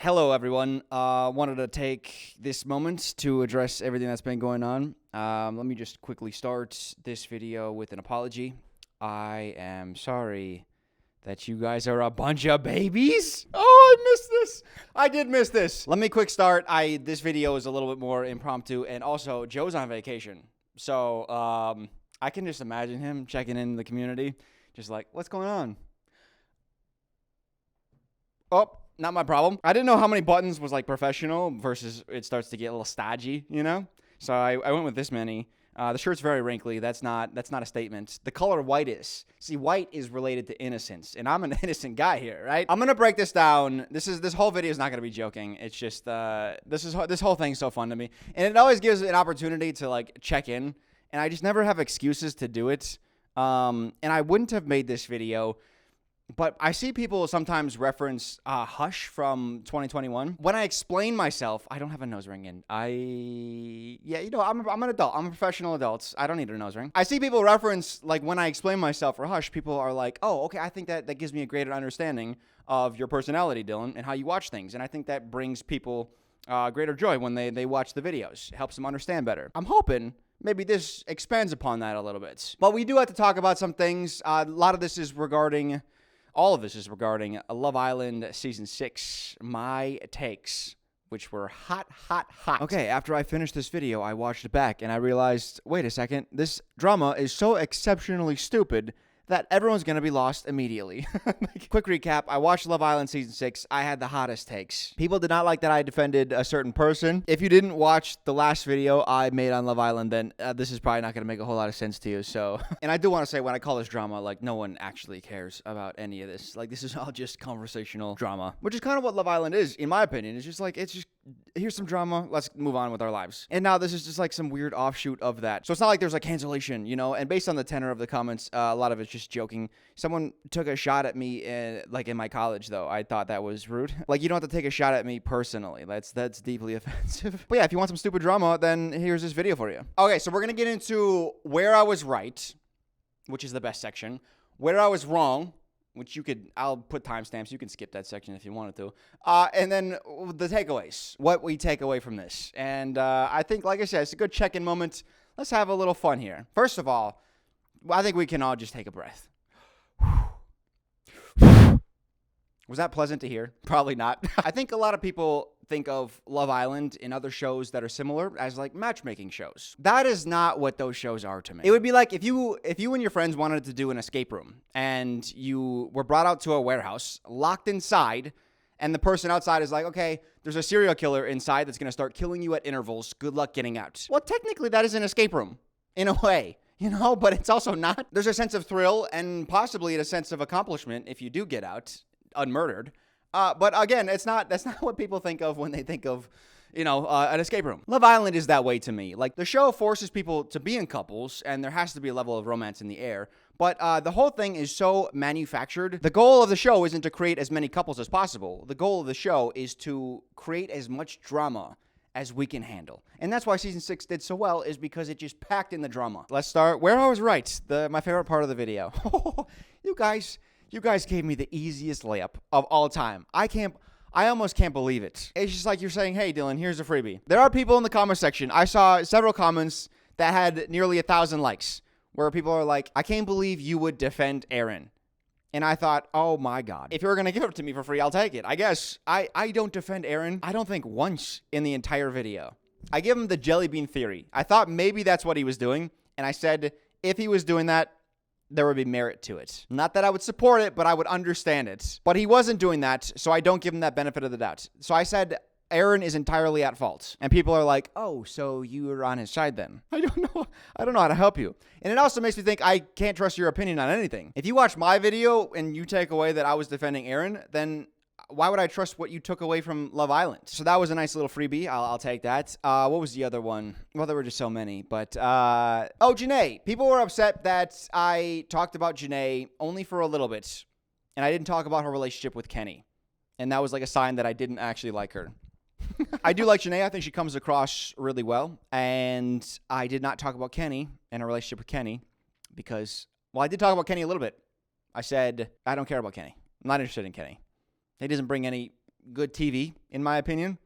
Hello, everyone. Wanted to take this moment to address everything that's been going on. Let me just quickly start this video with an apology. I am sorry that you guys are a bunch of babies. Oh, I missed this. I did miss this. Let me quick start. This video is a little bit more impromptu, and also Joe's on vacation. So I can just imagine him checking in the community, just like, what's going on? Oh, not my problem. I didn't know how many buttons was like professional versus it starts to get a little stodgy, you know? So I went with this many. The shirt's very wrinkly. That's not a statement. The color white is. See, white is related to innocence, and I'm an innocent guy here, right? I'm gonna break this down. This whole video is not gonna be joking. It's just this whole thing's so fun to me, and it always gives an opportunity to like check in, and I just never have excuses to do it. And I wouldn't have made this video. But I see people sometimes reference Hush from 2021. When I explain myself, I don't have a nose ring in. I'm an adult. I'm a professional adult. I don't need a nose ring. I see people reference, like, when I explain myself for Hush, people are like, oh, okay, I think that gives me a greater understanding of your personality, Dylan, and how you watch things. And I think that brings people greater joy when they watch the videos. It helps them understand better. I'm hoping maybe this expands upon that a little bit. But we do have to talk about some things. A lot of this is regarding... All of this is regarding Love Island Season 6, my takes, which were hot. Okay, after I finished this video, I watched it back, and I realized, wait a second, this drama is so exceptionally stupid that everyone's going to be lost immediately. Quick recap, I watched Love Island Season 6. I had the hottest takes. People did not like that I defended a certain person. If you didn't watch the last video I made on Love Island, then this is probably not going to make a whole lot of sense to you. So, and I do want to say, when I call this drama, like, no one actually cares about any of this. Like, this is all just conversational drama, which is kind of what Love Island is, in my opinion. It's just like, here's some drama, let's move on with our lives. And now this is just like some weird offshoot of that. So it's not like there's like cancellation, you know? And based on the tenor of the comments, a lot of it's just joking. Someone took a shot at me in my college, though. I thought that was rude. Like, you don't have to take a shot at me personally. That's deeply offensive. But yeah, if you want some stupid drama, then here's this video for you. Okay, so we're gonna get into where I was right, which is the best section, where I was wrong, which I'll put timestamps. You can skip that section if you wanted to. And then the takeaways, what we take away from this. And I think, like I said, it's a good check-in moment. Let's have a little fun here. First of all, I think we can all just take a breath. Was that pleasant to hear? Probably not. I think a lot of people think of Love Island and other shows that are similar as like matchmaking shows. That is not what those shows are to me. It would be like if you and your friends wanted to do an escape room and you were brought out to a warehouse, locked inside, and the person outside is like, okay, there's a serial killer inside that's going to start killing you at intervals. Good luck getting out. Well, technically that is an escape room in a way. You know, but it's also not. There's a sense of thrill and possibly a sense of accomplishment if you do get out unmurdered. But again, that's not what people think of when they think of, an escape room. Love Island is that way to me. Like, the show forces people to be in couples, and there has to be a level of romance in the air. But the whole thing is so manufactured. The goal of the show isn't to create as many couples as possible. The goal of the show is to create as much drama as we can handle. And that's why Season 6 did so well, is because it just packed in the drama. Let's start where I was right, my favorite part of the video. You guys gave me the easiest layup of all time. I almost can't believe it. It's just like you're saying, hey, Dylan, here's a freebie. There are people in the comment section. I saw several comments that had nearly 1,000 likes, where people are like, I can't believe you would defend Aaron. And I thought, oh my God, if you're going to give it to me for free, I'll take it. I guess I don't defend Aaron, I don't think once in the entire video. I give him the jelly bean theory. I thought maybe that's what he was doing. And I said, if he was doing that, there would be merit to it. Not that I would support it, but I would understand it. But he wasn't doing that, so I don't give him that benefit of the doubt. So I said, Aaron is entirely at fault. And people are like, oh, so you were on his side then? I don't know how to help you. And it also makes me think I can't trust your opinion on anything. If you watch my video and you take away that I was defending Aaron, then why would I trust what you took away from Love Island? So that was a nice little freebie. I'll take that. What was the other one? Well, there were just so many. But, Janae. People were upset that I talked about Janae only for a little bit. And I didn't talk about her relationship with Kenny. And that was like a sign that I didn't actually like her. I do like Janae. I think she comes across really well. And I did not talk about Kenny and her relationship with Kenny because, well, I did talk about Kenny a little bit. I said, I don't care about Kenny. I'm not interested in Kenny. He doesn't bring any good TV, in my opinion.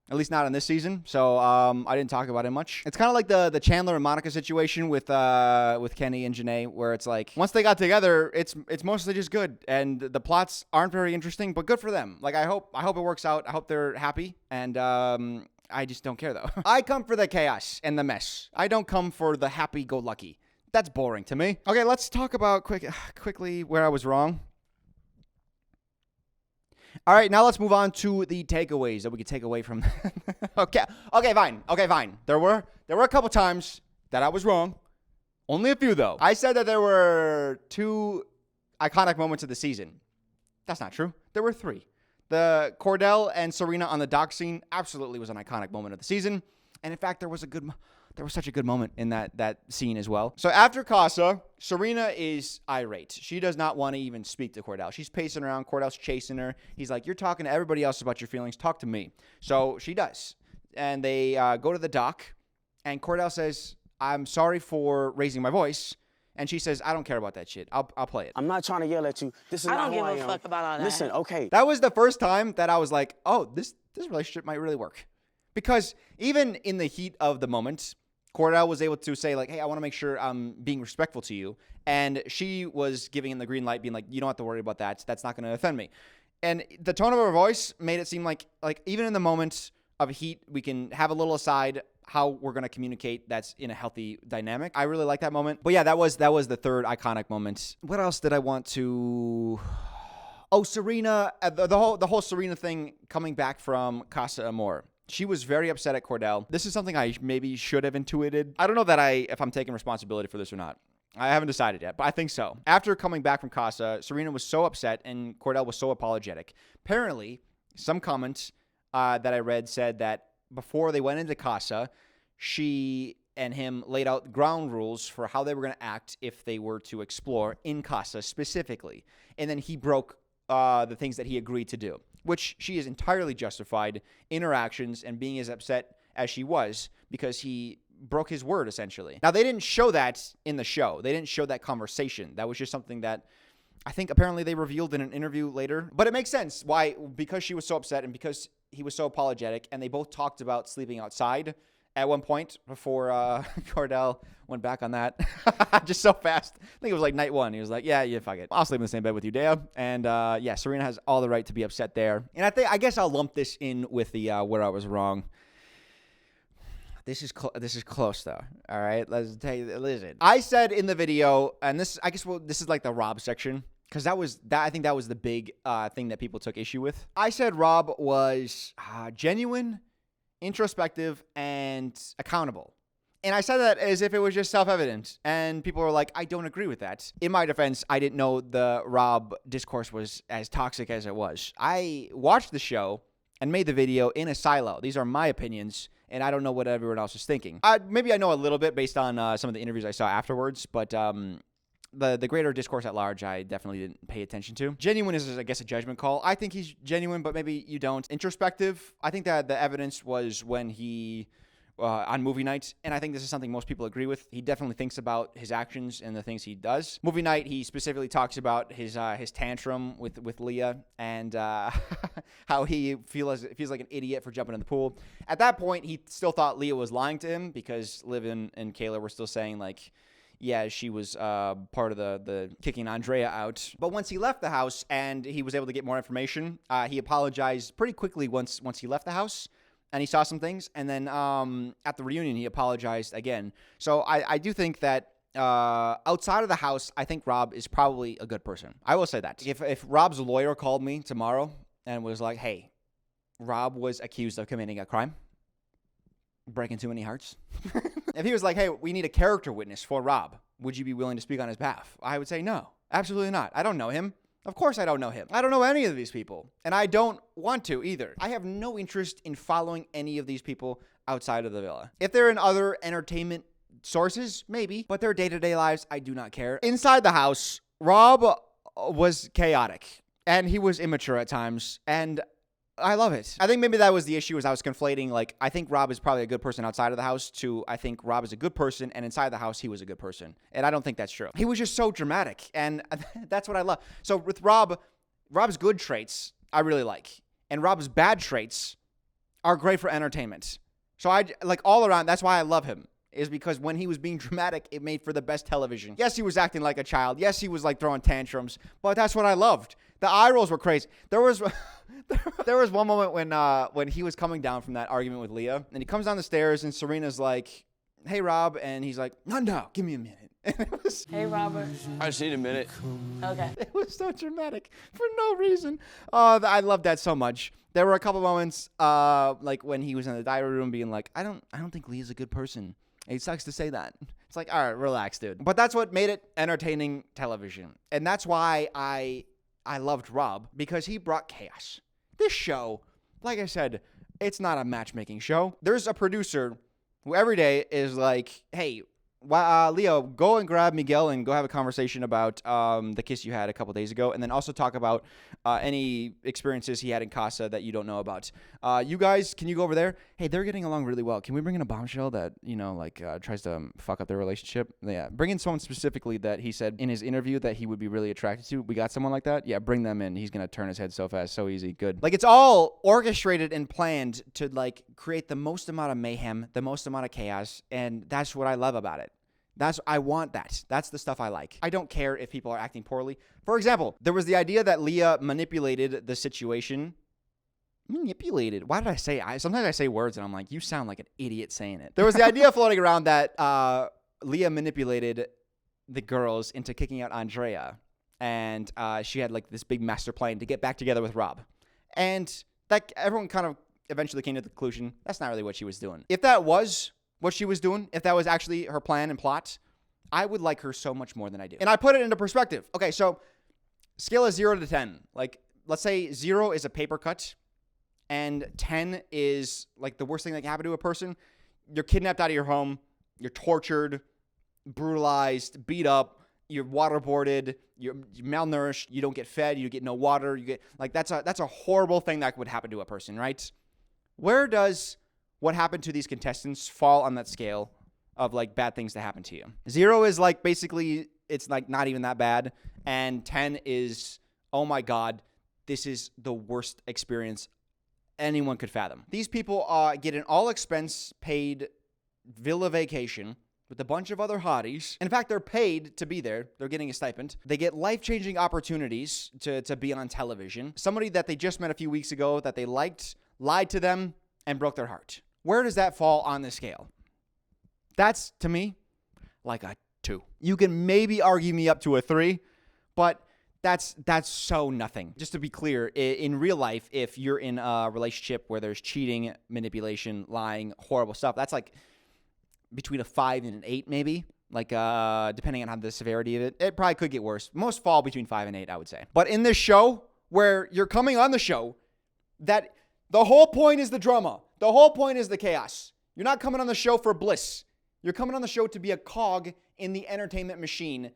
At least not in this season. So I didn't talk about it much. It's kind of like the Chandler and Monica situation with Kenny and Janae, where it's like once they got together, it's mostly just good, and the plots aren't very interesting, but good for them. Like I hope it works out. I hope they're happy, and I just don't care though. I come for the chaos and the mess. I don't come for the happy-go-lucky. That's boring to me. Okay, let's talk about quickly where I was wrong. All right, now let's move on to the takeaways that we could take away from. Okay, fine. There were a couple times that I was wrong. Only a few though. I said that there were 2 iconic moments of the season. That's not true. There were 3. The Cordell and Serena on the dock scene absolutely was an iconic moment of the season, and in fact, there was such a good moment in that scene as well. So after Casa, Serena is irate. She does not want to even speak to Cordell. She's pacing around. Cordell's chasing her. He's like, you're talking to everybody else about your feelings. Talk to me. So she does. And they go to the dock, and Cordell says, I'm sorry for raising my voice. And she says, I don't care about that shit. I'll play it. I'm not trying to yell at you. This is not who I am. I don't give a fuck about all that. Listen, okay. That was the first time that I was like, oh, this relationship might really work. Because even in the heat of the moment, Cordell was able to say, like, hey, I want to make sure I'm being respectful to you. And she was giving him the green light, being like, you don't have to worry about that. That's not going to offend me. And the tone of her voice made it seem like even in the moment of heat, we can have a little aside how we're going to communicate that's in a healthy dynamic. I really like that moment. But yeah, that was the third iconic moment. What else did I want to... Oh, Serena, the whole Serena thing coming back from Casa Amor. She was very upset at Cordell. This is something I maybe should have intuited. I don't know if I'm taking responsibility for this or not. I haven't decided yet, but I think so. After coming back from Casa, Serena was so upset and Cordell was so apologetic. Apparently, some comments that I read said that before they went into Casa, she and him laid out ground rules for how they were going to act if they were to explore in Casa specifically. And then he broke the things that he agreed to do, which she is entirely justified in her actions and being as upset as she was because he broke his word, essentially. Now, they didn't show that in the show. They didn't show that conversation. That was just something that I think apparently they revealed in an interview later. But it makes sense why, because she was so upset and because he was so apologetic, and they both talked about sleeping outside at one point before Cordell went back on that. Just so fast. I think it was like night 1. He was like, yeah, fuck it. I'll sleep in the same bed with you, Dea. And yeah, Serena has all the right to be upset there. And I guess I'll lump this in with the where I was wrong. This is close though. All right, listen. I said in the video, and this is like the Rob section, because I think that was the big thing that people took issue with. I said Rob was genuine, introspective, and accountable. And I said that as if it was just self-evident. And people were like, I don't agree with that. In my defense, I didn't know the Rob discourse was as toxic as it was. I watched the show and made the video in a silo. These are my opinions, and I don't know what everyone else is thinking. Maybe I know a little bit based on some of the interviews I saw afterwards, but the greater discourse at large, I definitely didn't pay attention to. Genuine is, I guess, a judgment call. I think he's genuine, but maybe you don't. Introspective, I think that the evidence was when he, on movie night, and I think this is something most people agree with, he definitely thinks about his actions and the things he does. Movie night, he specifically talks about his tantrum with Leah and how he feels like an idiot for jumping in the pool. At that point, he still thought Leah was lying to him because Liv and Kayla were still saying, like, yeah, she was part of the kicking Andrea out. But once he left the house and he was able to get more information, he apologized pretty quickly once he left the house and he saw some things. And then at the reunion, he apologized again. So I do think that outside of the house, I think Rob is probably a good person. I will say that. If Rob's lawyer called me tomorrow and was like, hey, Rob was accused of committing a crime, breaking too many hearts. If he was like, hey, we need a character witness for Rob, would you be willing to speak on his behalf? I would say no, absolutely not. I don't know him. Of course I don't know him. I don't know any of these people, and I don't want to either. I have no interest in following any of these people outside of the villa. If they're in other entertainment sources, maybe, but their day-to-day lives, I do not care. Inside the house, Rob was chaotic, and he was immature at times, and I love it. I think maybe that was the issue, is I was conflating, like, I think Rob is probably a good person outside of the house to I think Rob is a good person, and inside the house, he was a good person. And I don't think that's true. He was just so dramatic, and that's what I love. So with Rob's good traits, I really like. and Rob's bad traits are great for entertainment. So I like all around. That's why I love him. Is because when he was being dramatic, it made for the best television. Yes, he was acting like a child. Yes, he was like throwing tantrums. But that's what I loved. The eye rolls were crazy. There was one moment when he was coming down from that argument with Leah, and he comes down the stairs, and Serena's like, "Hey, Rob," and he's like, "No, give me a minute." And it was, "Hey, Robert." I just need a minute. Okay. It was so dramatic for no reason. I loved that so much. There were a couple moments, like when he was in the diary room, being like, "I don't think Leah's a good person." It sucks to say that. It's like, all right, relax, dude. But that's what made it entertaining television, and that's why I loved Rob, because he brought chaos. This show, like I said, it's not a matchmaking show. There's a producer who every day is like, "Hey, Leo, go and grab Miguel and go have a conversation about the kiss you had a couple days ago, and then also talk about any experiences he had in Casa that you don't know about. You guys, can you go over there? Hey, they're getting along really well. Can we bring in a bombshell that, tries to fuck up their relationship? Yeah, bring in someone specifically that he said in his interview that he would be really attracted to. We got someone like that? Yeah, bring them in. He's going to turn his head so fast, so easy, good." Like, it's all orchestrated and planned to, like, create the most amount of mayhem, the most amount of chaos, and that's what I love about it. I want that. That's the stuff I like. I don't care if people are acting poorly. For example, there was the idea that Leah manipulated the situation. Manipulated? Why did I say? Sometimes I say words and I'm like, you sound like an idiot saying it. There was the idea floating around that Leah manipulated the girls into kicking out Andrea, and she had like this big master plan to get back together with Rob, and that everyone kind of eventually came to the conclusion that's not really what she was doing. If that was what she was doing, if that was actually her plan and plot, I would like her so much more than I do. And I put it into perspective. Okay, so scale is 0 to 10. Like, let's say 0 is a paper cut, and 10 is like the worst thing that can happen to a person. You're kidnapped out of your home, you're tortured, brutalized, beat up, you're waterboarded, you're malnourished, you don't get fed, you get no water, you get like that's a horrible thing that would happen to a person, right? Where does what happened to these contestants fall on that scale of like bad things that happen to you? 0 is like basically it's like not even that bad, and 10 is, oh my God, this is the worst experience anyone could fathom. These people get an all expense paid villa vacation with a bunch of other hotties. In fact, they're paid to be there. They're getting a stipend. They get life-changing opportunities to be on television. Somebody that they just met a few weeks ago that they liked lied to them and broke their heart. Where does that fall on the scale? That's, to me, like a 2. You can maybe argue me up to a 3, but that's so nothing. Just to be clear, in real life, if you're in a relationship where there's cheating, manipulation, lying, horrible stuff, that's like between a 5 and an 8 maybe. Like, depending on how the severity of it. It probably could get worse. Most fall between 5 and 8, I would say. But in this show, where you're coming on the show, that the whole point is the drama. The whole point is the chaos. You're not coming on the show for bliss. You're coming on the show to be a cog in the entertainment machine.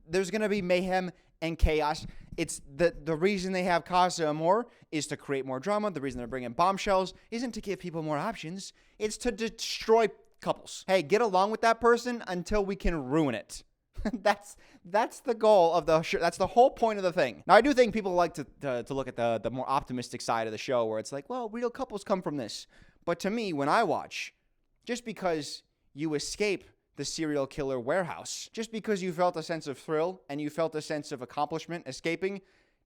There's going to be mayhem and chaos. It's the reason they have Casa Amor is to create more drama. The reason they're bringing bombshells isn't to give people more options. It's to destroy couples. Hey, get along with that person until we can ruin it. That's the goal of the show. That's the whole point of the thing. Now, I do think people like to look at the more optimistic side of the show where it's like, well, real couples come from this. But to me, when I watch, just because you escape the serial killer warehouse, just because you felt a sense of thrill and you felt a sense of accomplishment escaping,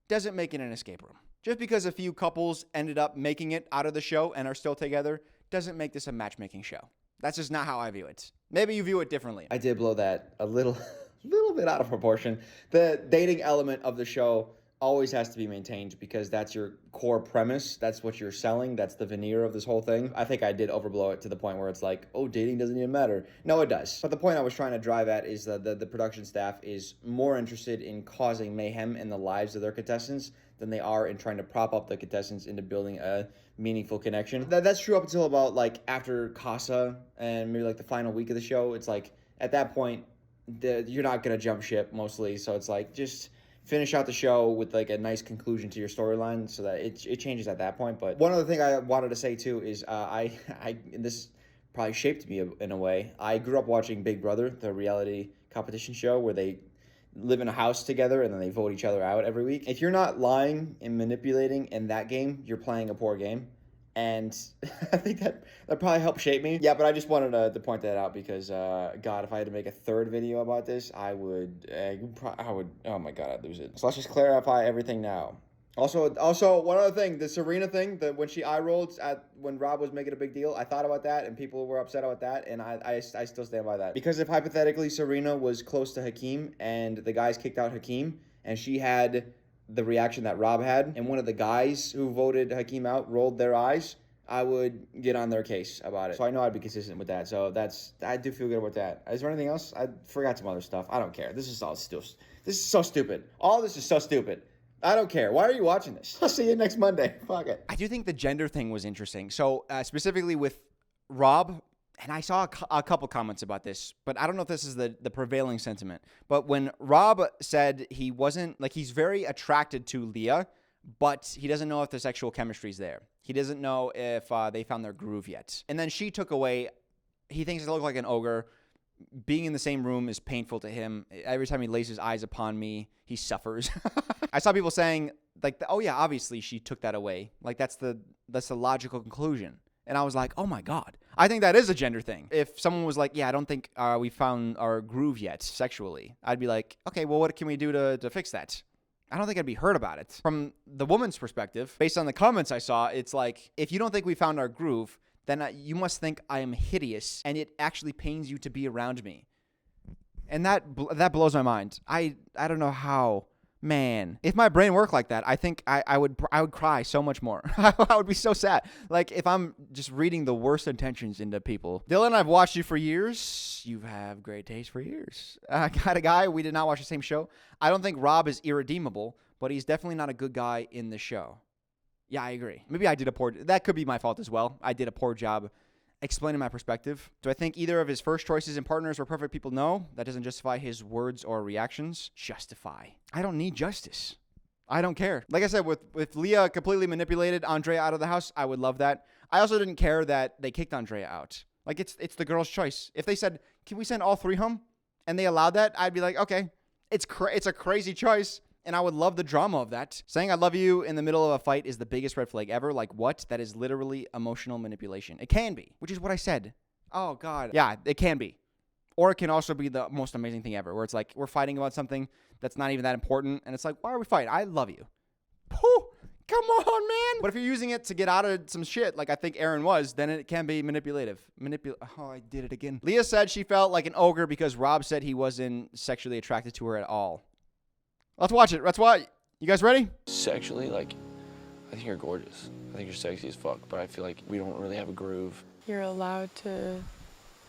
doesn't make it an escape room. Just because a few couples ended up making it out of the show and are still together doesn't make this a matchmaking show. That's just not how I view it. Maybe you view it differently. I did blow that a little bit out of proportion. The dating element of the show always has to be maintained because that's your core premise. That's what you're selling. That's the veneer of this whole thing. I think I did overblow it to the point where it's like, oh, dating doesn't even matter. No, it does. But the point I was trying to drive at is that the production staff is more interested in causing mayhem in the lives of their contestants than they are in trying to prop up the contestants into building a meaningful connection. That's true up until about like after Casa and maybe like the final week of the show. It's like at that point, you're not going to jump ship mostly. So it's like just finish out the show with like a nice conclusion to your storyline so that it changes at that point. But one other thing I wanted to say too is I and this probably shaped me in a way. I grew up watching Big Brother, the reality competition show where they live in a house together and then they vote each other out every week. If you're not lying and manipulating in that game, you're playing a poor game. And I think that probably helped shape me. Yeah, but I just wanted to point that out because, God, if I had to make a third video about this, I would, oh my God, I'd lose it. So let's just clarify everything now. Also, one other thing, the Serena thing, that when she eye rolled when Rob was making a big deal, I thought about that and people were upset about that, and I still stand by that. Because if hypothetically Serena was close to Hakeem and the guys kicked out Hakeem and she had the reaction that Rob had, and one of the guys who voted Hakeem out rolled their eyes, I would get on their case about it. So I know I'd be consistent with that. So I do feel good about that. Is there anything else? I forgot some other stuff. I don't care. This is so stupid. All this is so stupid. I don't care. Why are you watching this? I'll see you next Monday. Fuck it. I do think the gender thing was interesting. So specifically with Rob, and I saw a couple comments about this, but I don't know if this is the prevailing sentiment. But when Rob said he wasn't, like, he's very attracted to Leah, but he doesn't know if the sexual chemistry is there. He doesn't know if they found their groove yet. And then she took away, he thinks I look like an ogre. Being in the same room is painful to him. Every time he lays his eyes upon me, he suffers. I saw people saying, like, oh yeah, obviously she took that away. Like, that's the logical conclusion. And I was like, oh my God. I think that is a gender thing. If someone was like, yeah, I don't think we found our groove yet sexually, I'd be like, okay, well, what can we do to fix that? I don't think I'd be hurt about it. From the woman's perspective, based on the comments I saw, it's like, if you don't think we found our groove, then you must think I am hideous, and it actually pains you to be around me. And that blows my mind. I don't know how. Man, if my brain worked like that, I think I would cry so much more. I would be so sad. Like, if I'm just reading the worst intentions into people. Dylan, I've watched you for years. You have great taste for years. I got a guy, we did not watch the same show. I don't think Rob is irredeemable, but he's definitely not a good guy in the show. Yeah, I agree. Maybe I did that could be my fault as well. I did a poor job explaining my perspective. Do I think either of his first choices and partners were perfect people? No. That doesn't justify his words or reactions. Justify. I don't need justice. I don't care. Like I said, with Leah completely manipulated Andrea out of the house, I would love that. I also didn't care that they kicked Andrea out. Like, it's the girl's choice. If they said, can we send all three home? And they allowed that, I'd be like, okay. It's a crazy choice. And I would love the drama of that. Saying I love you in the middle of a fight is the biggest red flag ever. Like, what? That is literally emotional manipulation. It can be, which is what I said. Oh, God. Yeah, it can be. Or it can also be the most amazing thing ever, where it's like we're fighting about something that's not even that important. And it's like, why are we fighting? I love you. Whew, come on, man. But if you're using it to get out of some shit, like I think Aaron was, then it can be manipulative. Oh, I did it again. Leah said she felt like an ogre because Rob said he wasn't sexually attracted to her at all. Let's watch it. Let's watch. You guys ready? Sexually, like, I think you're gorgeous. I think you're sexy as fuck, but I feel like we don't really have a groove. You're allowed to...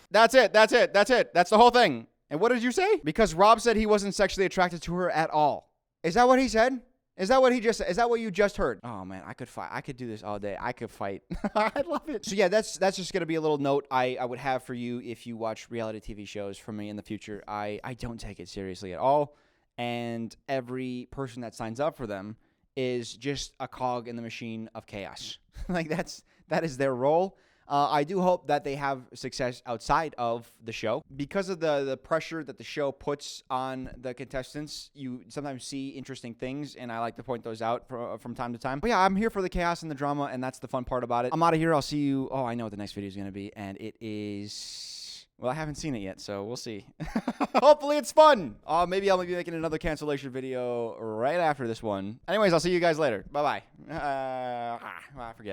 That's it. That's the whole thing. And what did you say? Because Rob said he wasn't sexually attracted to her at all. Is that what he said? Is that what you just heard? Oh man, I could fight. I could do this all day. I could fight. I love it. So yeah, that's just gonna be a little note I would have for you if you watch reality TV shows from me in the future. I don't take it seriously at all. And every person that signs up for them is just a cog in the machine of chaos. Like that is their role. I do hope that they have success outside of the show. Because of the pressure that the show puts on the contestants, you sometimes see interesting things, and I like to point those out from time to time. But yeah, I'm here for the chaos and the drama, and that's the fun part about it. I'm out of here. I'll see you. Oh, I know what the next video is going to be, and it is... Well, I haven't seen it yet, so we'll see. Hopefully it's fun. Maybe I'll be making another cancellation video right after this one. Anyways, I'll see you guys later. Bye-bye. I forget.